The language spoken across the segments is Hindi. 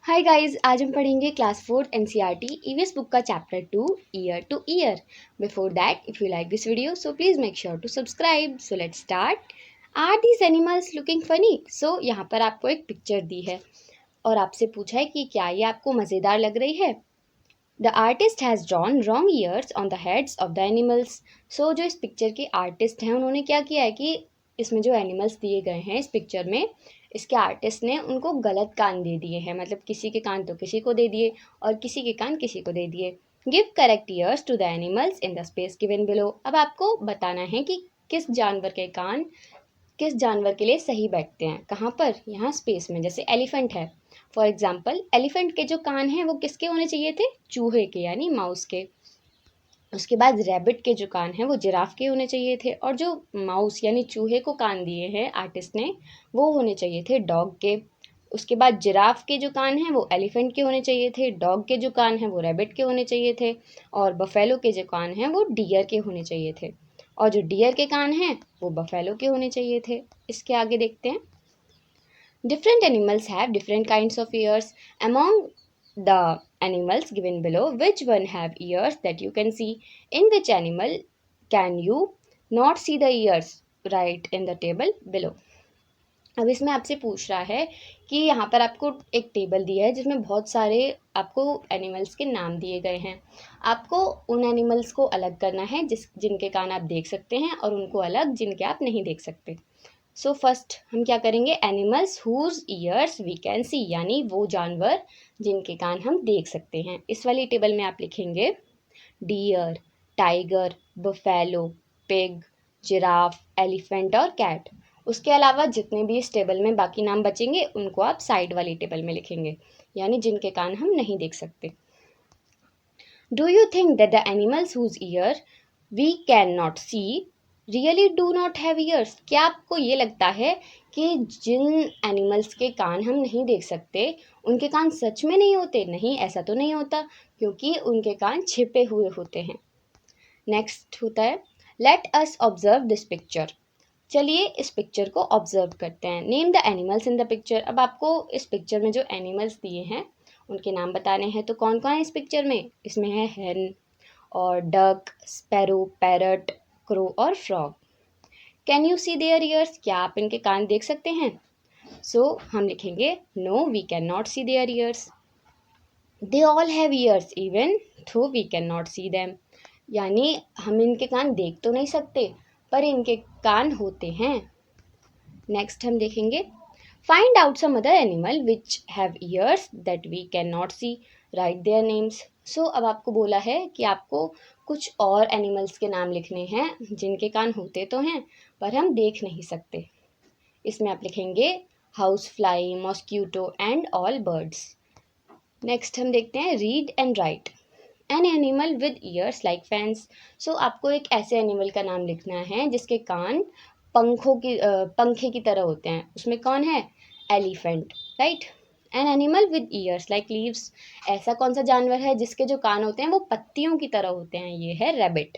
हाय गाइस, आज हम पढ़ेंगे क्लास 4 एनसीईआरटी ईवीएस बुक का chapter 2 ear to ear. Before that, if you like this video so please make sure to subscribe. So let's start. Are these animals looking funny? So यहाँ पर आपको एक पिक्चर दी है और आपसे पूछा है कि क्या ये आपको मज़ेदार लग रही है। The artist has drawn wrong ears on the heads of the animals. So जो इस पिक्चर के आर्टिस्ट हैं उन्होंने क्या किया है कि इसमें जो एनिमल्स दिए गए हैं इस पिक्चर में, इसके आर्टिस्ट ने उनको गलत कान दे दिए हैं। मतलब किसी के कान तो किसी को दे दिए और किसी के कान किसी को दे दिए। Give correct ears to the animals in the space given below. अब आपको बताना है कि किस जानवर के कान किस जानवर के लिए सही बैठते हैं। कहाँ पर? यहाँ स्पेस में। जैसे एलिफेंट है, फॉर एग्जाम्पल एलिफेंट के जो कान हैं वो किसके होने चाहिए थे? चूहे के, यानी माउस के। उसके बाद रैबिट के जो कान हैं वो जिराफ के होने चाहिए थे, और जो माउस यानी चूहे को कान दिए हैं आर्टिस्ट ने वो होने चाहिए थे डॉग के। उसके बाद जिराफ के जो कान हैं वो एलिफेंट के होने चाहिए थे, डॉग के जो कान हैं वो रैबिट के होने चाहिए थे, और बफेलो के जो कान हैं वो डियर के होने चाहिए थे, और जो डियर के कान हैं वो बफेलो के होने चाहिए थे। इसके आगे देखते हैं। Different animals have different kinds of ears. Among the animals given below, which one have ears that you can see? In which animal can you not see the ears? Write in the table below. अब इसमें आपसे पूछ रहा है कि यहाँ पर आपको एक टेबल दिया है जिसमें बहुत सारे आपको एनिमल्स के नाम दिए गए हैं। आपको उन एनिमल्स को अलग करना है जिनके कान आप देख सकते हैं, और उनको अलग जिनके आप नहीं देख सकते। सो फर्स्ट हम क्या करेंगे? Animals whose ears we can see, यानी वो जानवर जिनके कान हम देख सकते हैं। इस वाली टेबल में आप लिखेंगे deer, tiger, buffalo, pig, giraffe, elephant और कैट। उसके अलावा जितने भी इस टेबल में बाकी नाम बचेंगे उनको आप साइड वाली टेबल में लिखेंगे, यानी जिनके कान हम नहीं देख सकते। Do you think that the animals whose ear we can not see really do not have ears? क्या आपको ये लगता है कि जिन एनिमल्स के कान हम नहीं देख सकते उनके कान सच में नहीं होते? नहीं, ऐसा तो नहीं होता, क्योंकि उनके कान छिपे हुए होते हैं। नेक्स्ट होता है let us observe this picture. चलिए इस पिक्चर को ऑब्जर्व करते हैं। Name the animals in the picture. अब आपको इस पिक्चर में जो एनिमल्स दिए हैं उनके नाम बताने हैं। तो कौन कौन है इस पिक्चर में? इसमें है हेन और डक, स्पैरो, पैरट, क्रो और frog. Can you see their ears? क्या आप इनके कान देख सकते हैं? सो हम लिखेंगे no we can not see their ears. They all have ears even though we can not see them, यानी हम इनके कान देख तो नहीं सकते पर इनके कान होते हैं। नेक्स्ट हम देखेंगे find out some other animal which have ears that we can not see, write their names. So अब आपको बोला है कि आपको कुछ और एनिमल्स के नाम लिखने हैं जिनके कान होते तो हैं पर हम देख नहीं सकते। इसमें आप लिखेंगे housefly, mosquito and all birds. Next हम देखते हैं read and write. An animal with ears like fans. So आपको एक ऐसे एनिमल का नाम लिखना है जिसके कान पंखे की तरह होते हैं। उसमें कौन है? Elephant, right. An animal with ears like leaves. ऐसा कौन सा जानवर है जिसके जो कान होते हैं वो पत्तियों की तरह होते हैं? ये है rabbit.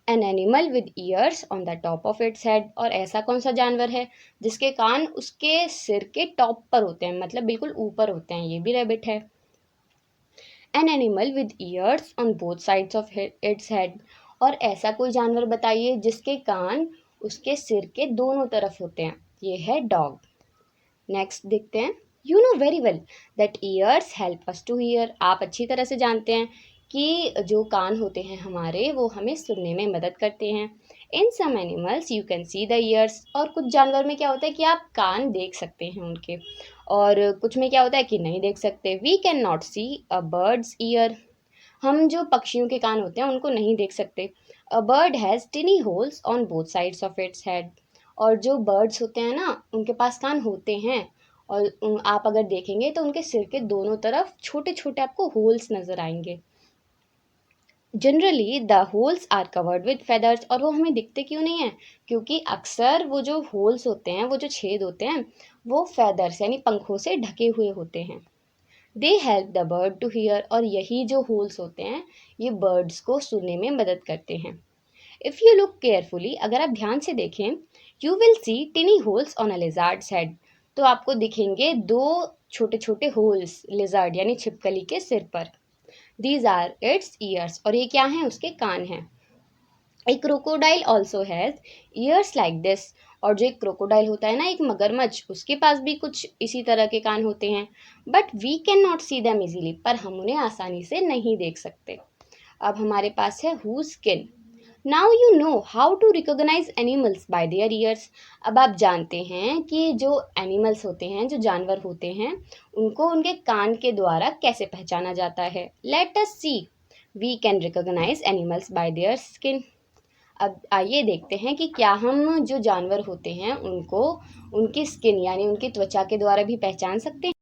N animal with years on the top of its head. और ऐसा कौन सा जानवर है जिसके कान उसके सिर के टॉप पर होते हैं, मतलब बिल्कुल ऊपर होते हैं? ये भी रैबिट है। N animal with years on both sides of its head. और ऐसा कोई जानवर बताइए जिसके कान उसके सिर के दोनों तरफ होते हैं? ये है डॉग। नेक्स्ट देखते हैं you know very well that ears help us to hear. आप अच्छी तरह से जानते हैं कि जो कान होते हैं हमारे वो हमें सुनने में मदद करते हैं। In some animals you can see the ears. और कुछ जानवर में क्या होता है कि आप कान देख सकते हैं उनके, और कुछ में क्या होता है कि नहीं देख सकते। We can not see a birds ear. हम जो पक्षियों के कान होते हैं उनको नहीं देख सकते। A bird has टिनी holes on both sides of its head. और जो बर्ड्स होते हैं ना उनके पास कान होते हैं, और आप अगर देखेंगे तो उनके सिर के दोनों तरफ छोटे छोटे आपको होल्स नज़र आएंगे। Generally the holes are covered with feathers. और वो हमें दिखते क्यों नहीं है? क्योंकि अक्सर वो जो होल्स होते हैं, वो जो छेद होते हैं, वो फेदर्स यानी पंखों से ढके हुए होते हैं। They help the bird to hear. और यही जो होल्स होते हैं ये बर्ड्स को सुनने में मदद करते हैं। इफ़ यू लुक केयरफुली, अगर आप ध्यान से देखें, you will see टिनी holes on a lizards head. तो आपको दिखेंगे दो छोटे छोटे होल्स लिजर्ड यानी छिपकली के सिर पर। दीज आर इट्स ईयर्स, और ये क्या हैं, उसके कान हैं। A crocodile also has ears like this, और जो एक क्रोकोडाइल होता है ना, एक मगरमच्छ, उसके पास भी कुछ इसी तरह के कान होते हैं। But we can not see them easily, पर हम उन्हें आसानी से नहीं देख सकते। अब हमारे पास है who skin. Now you know how to recognize animals by their ears. अब आप जानते हैं कि जो एनिमल्स होते हैं, जो जानवर होते हैं, उनको उनके कान के द्वारा कैसे पहचाना जाता है। Let us see, we can recognize animals by their skin. अब आइए देखते हैं कि क्या हम जो जानवर होते हैं उनको उनकी स्किन यानी उनकी त्वचा के द्वारा भी पहचान सकते हैं।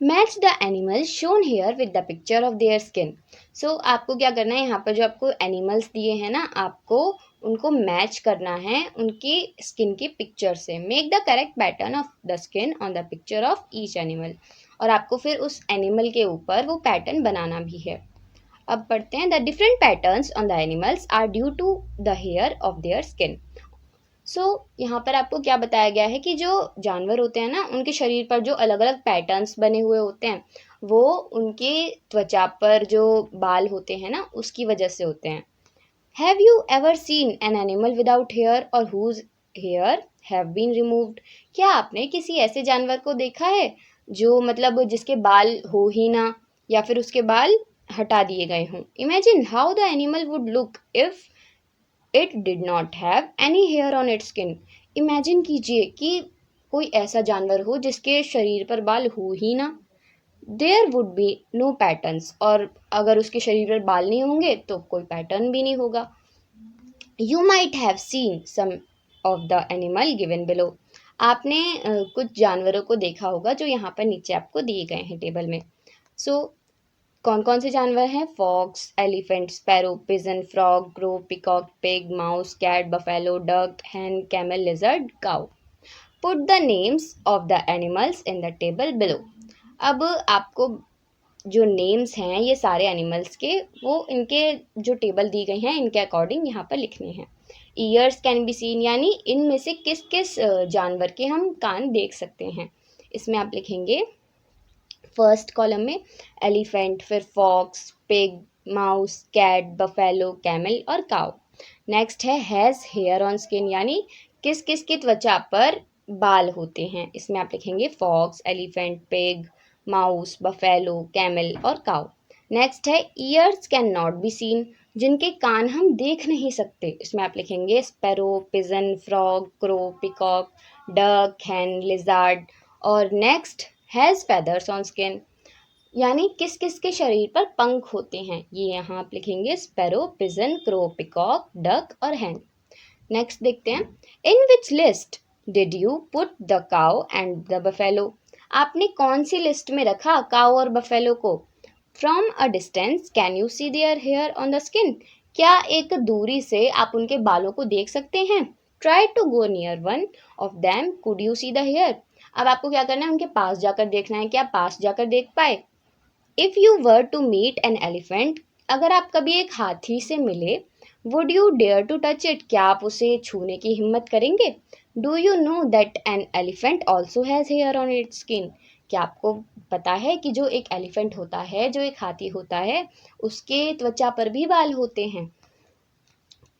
Match the animal shown here with the picture of their skin. So आपको क्या करना है, यहाँ पर जो आपको एनिमल्स दिए हैं ना, आपको उनको मैच करना है उनकी स्किन की पिक्चर से। Make the correct pattern of the skin on the picture of each animal, और आपको फिर उस एनिमल के ऊपर वो पैटर्न बनाना भी है। अब पढ़ते हैं, the different patterns on the animals are due to the hair of their skin. So यहाँ पर आपको क्या बताया गया है कि जो जानवर होते हैं ना, उनके शरीर पर जो अलग अलग पैटर्न्स बने हुए होते हैं, वो उनके त्वचा पर जो बाल होते हैं ना, उसकी वजह से होते हैं। Have you ever seen an animal without hair और whose hair have been removed. क्या आपने किसी ऐसे जानवर को देखा है जो मतलब जिसके बाल हो ही ना, या फिर उसके बाल हटा दिए गए हों। Imagine how the animal would look if it did not have any hair on its skin. Imagine कीजिए कि कोई ऐसा जानवर हो जिसके शरीर पर बाल हो ही ना। There would be no patterns, और अगर उसके शरीर पर बाल नहीं होंगे तो कोई पैटर्न भी नहीं होगा। You might have seen some of the animal given below. आपने कुछ जानवरों को देखा होगा जो यहाँ पर नीचे आपको दिए गए हैं टेबल में। सो कौन कौन से जानवर हैं, fox, elephant, sparrow, pigeon, frog, crow, peacock, pig, mouse, cat, buffalo, duck, hen, camel, lizard, cow. Put the names of the animals in the table below. अब आपको जो नेम्स हैं ये सारे एनिमल्स के, वो इनके जो टेबल दी गई हैं इनके अकॉर्डिंग यहाँ पर लिखने हैं। ईयर्स कैन बी सीन, यानी इनमें से किस किस जानवर के हम कान देख सकते हैं। इसमें आप लिखेंगे फर्स्ट कॉलम में एलिफेंट, फिर fox, pig, mouse, cat, buffalo, camel और काउ। नेक्स्ट है हैज़ हेयर ऑन स्किन, यानी किस किस की त्वचा पर बाल होते हैं। इसमें आप लिखेंगे fox, elephant, pig, mouse, buffalo, camel और काउ। नेक्स्ट है ears can not be seen, जिनके कान हम देख नहीं सकते। इसमें आप लिखेंगे sparrow, pigeon, frog, crow, peacock, duck, hen, lizard. और next has feathers on skin, यानी किस किस के शरीर पर पंख होते हैं। ये यहाँ आप लिखेंगे sparrow, pigeon, crow, peacock, duck और hen। नेक्स्ट देखते हैं, in which list did you put the cow and the buffalo. आपने कौन सी लिस्ट में रखा काउ और बफेलो को। From a distance can you see their hair on the skin. क्या एक दूरी से आप उनके बालों को देख सकते हैं। Try to go near one of them, could you see the hair. अब आपको क्या करना है, उनके पास जाकर देखना है, क्या पास जाकर देख पाए। If you were to meet an elephant, अगर आप कभी एक हाथी से मिले, would you dare to touch it, क्या आप उसे छूने की हिम्मत करेंगे। Do you know that an elephant also has hair on its skin. क्या आपको पता है कि जो एक एलिफेंट होता है, जो एक हाथी होता है, उसके त्वचा पर भी बाल होते हैं।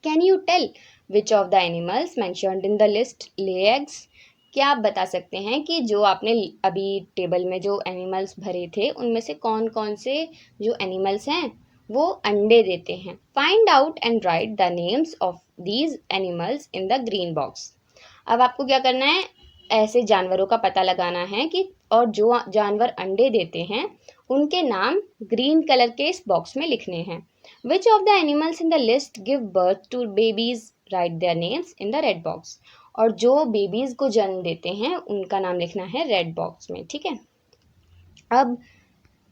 Can you tell which of the animals mentioned in the list lay eggs. क्या आप बता सकते हैं कि जो आपने अभी टेबल में जो एनिमल्स भरे थे, उनमें से कौन कौन से जो एनिमल्स हैं वो अंडे देते हैं। Find out and right the names of these animals in the green box. अब आपको क्या करना है, ऐसे जानवरों का पता लगाना है कि और जो जानवर अंडे देते हैं उनके नाम ग्रीन कलर के इस बॉक्स में लिखने हैं। Which of the animals in the list give birth to babies, write their names in the red box. और जो बेबीज को जन्म देते हैं उनका नाम लिखना है रेड बॉक्स में, ठीक है। अब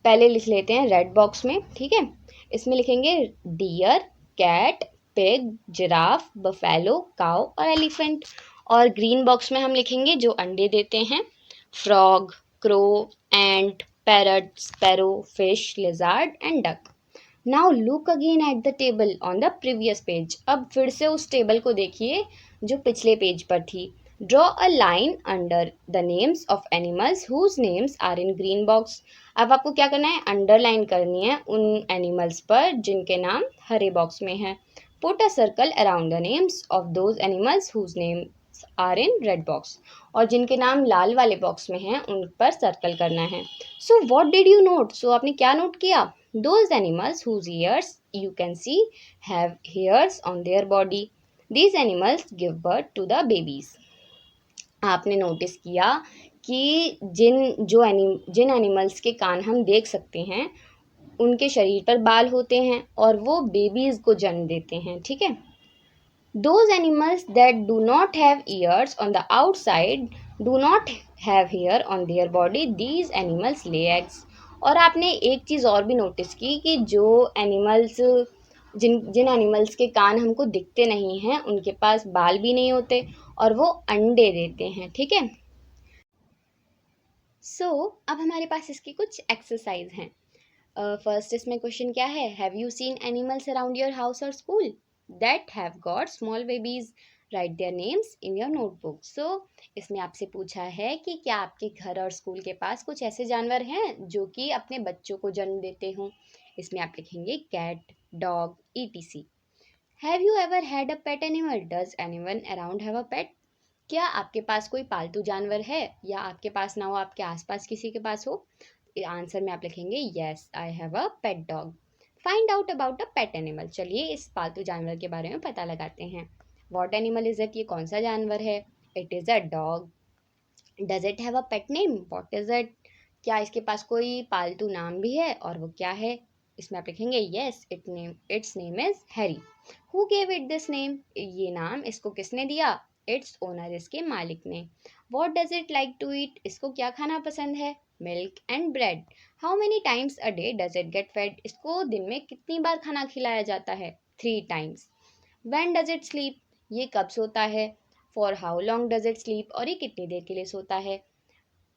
पहले लिख लेते हैं रेड बॉक्स में, ठीक है। इसमें लिखेंगे deer, cat, pig, giraffe, buffalo, cow और एलिफेंट। और ग्रीन बॉक्स में हम लिखेंगे जो अंडे देते हैं, frog, crow, ant, parrot, sparrow, fish, lizard and duck. Now look again at the table on the previous page. अब फिर से उस टेबल को देखिए जो पिछले पेज पर थी। Draw a line under the names of animals whose names are in green box. अब आपको क्या करना है, अंडरलाइन करनी है उन एनिमल्स पर जिनके नाम हरे बॉक्स में है। Put a circle around the names of those animals whose names are in red box. और जिनके नाम लाल वाले बॉक्स में हैं उन पर सर्कल करना है। So what did you note, so आपने क्या नोट किया, those animals whose ears you can see have hairs on their body, these animals give birth to the babies. आपने नोटिस किया कि जिन एनिमल्स के कान हम देख सकते हैं उनके शरीर पर बाल होते हैं और वो बेबीज को जन्म देते हैं, ठीक है। Those animals that do not have ears on the outside do not have hair on their body. These animals lay eggs. और आपने एक चीज़ और भी नोटिस की कि जो एनिमल्स जिन जिन एनिमल्स के कान हमको दिखते नहीं हैं उनके पास बाल भी नहीं होते और वो अंडे देते हैं, ठीक है। अब हमारे पास इसकी कुछ एक्सरसाइज हैं। फर्स्ट इसमें क्वेश्चन क्या है, have you seen animals around your house और school that have got small babies, write their names in your notebook. इसमें आपसे पूछा है कि क्या आपके घर और स्कूल के पास कुछ ऐसे जानवर हैं जो कि अपने बच्चों को जन्म देते हों। इसमें आप लिखेंगे cat, dog, etc। Have you ever had a pet animal, does anyone around have a pet. क्या आपके पास कोई पालतू जानवर है, या आपके पास ना हो आपके आसपास किसी के पास हो। आंसर में आप लिखेंगे yes I have a pet dog. Find out about a pet animal, चलिए इस पालतू जानवर के बारे में पता लगाते हैं। व्हाट एनिमल इज इट, ये कौन सा जानवर है। It is a dog. Does it have a pet name, what is it, क्या इसके पास कोई पालतू नाम भी है और वो क्या है। इसमें आप लिखेंगे yes it's name is Harry. Who gave it this name, ये नाम इसको किसने दिया, इट्स ओनर, इसके मालिक ने। What does it like to eat, इसको क्या खाना पसंद है, milk and bread. How many times a day does it get fed, इसको दिन में कितनी बार खाना खिलाया जाता है, 3 times. When does it sleep, ये कब सोता है। For how long does it sleep, और ये कितनी देर के लिए सोता है।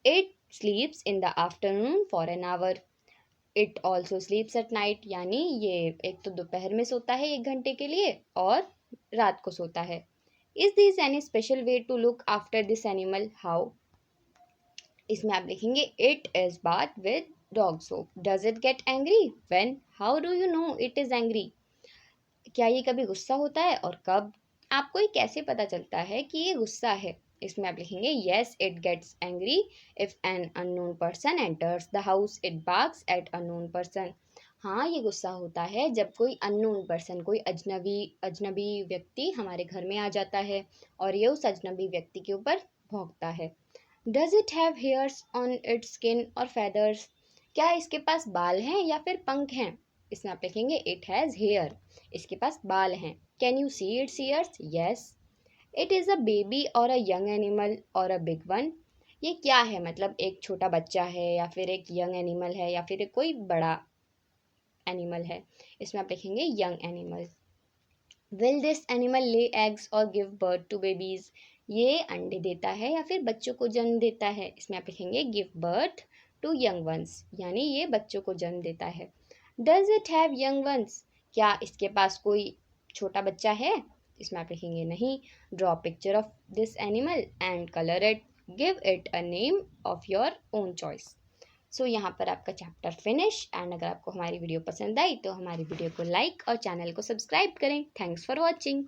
It स्लीप्स in the afternoon for an hour. It also स्लीप्स at night, यानी ये एक तो दोपहर में सोता है 1 घंटे के लिए और रात को सोता है। Is this any special way to look after this animal, how. इसमें आप लिखेंगे it is bath with dog soap. Does it get angry, when, how do you know it is angry, क्या ये कभी गुस्सा होता है और कब। आपको ये कैसे पता चलता है कि ये गुस्सा है। इसमें आप लिखेंगे yes it gets angry if an unknown person enters the house, it barks at unknown person. हाँ, ये गुस्सा होता है जब कोई अननोन पर्सन, कोई अजनबी अजनबी व्यक्ति हमारे घर में आ जाता है और ये उस अजनबी व्यक्ति के ऊपर भौंकता है। Does it have hairs on its skin और फेदर्स, क्या इसके पास बाल हैं या फिर पंख हैं। इसमें आप लिखेंगे इट हैज़ हेयर, इसके पास बाल हैं। Can you see it's years, yes. It is a baby और अ यंग एनिमल और अ बिग वन, ये क्या है, मतलब एक छोटा बच्चा है या फिर एक यंग एनिमल है या फिर एक कोई बड़ा एनिमल है। इसमें आप लिखेंगे young animal. Will this animal lay eggs और गिव बर्थ टू बेबीज, ये अंडे देता है या फिर बच्चों को जन्म देता है। इसमें आप लिखेंगे give birth to young ones, यानी ये बच्चों को जन्म देता है। Does it have young ones, क्या इसके पास कोई छोटा बच्चा है। इसमें आप लिखेंगे नहीं। Draw picture of this animal and colour it, give it a name of your own choice. यहाँ पर आपका चैप्टर फिनिश। एंड अगर आपको हमारी वीडियो पसंद आई तो हमारी वीडियो को लाइक और चैनल को सब्सक्राइब करें। Thanks for watching.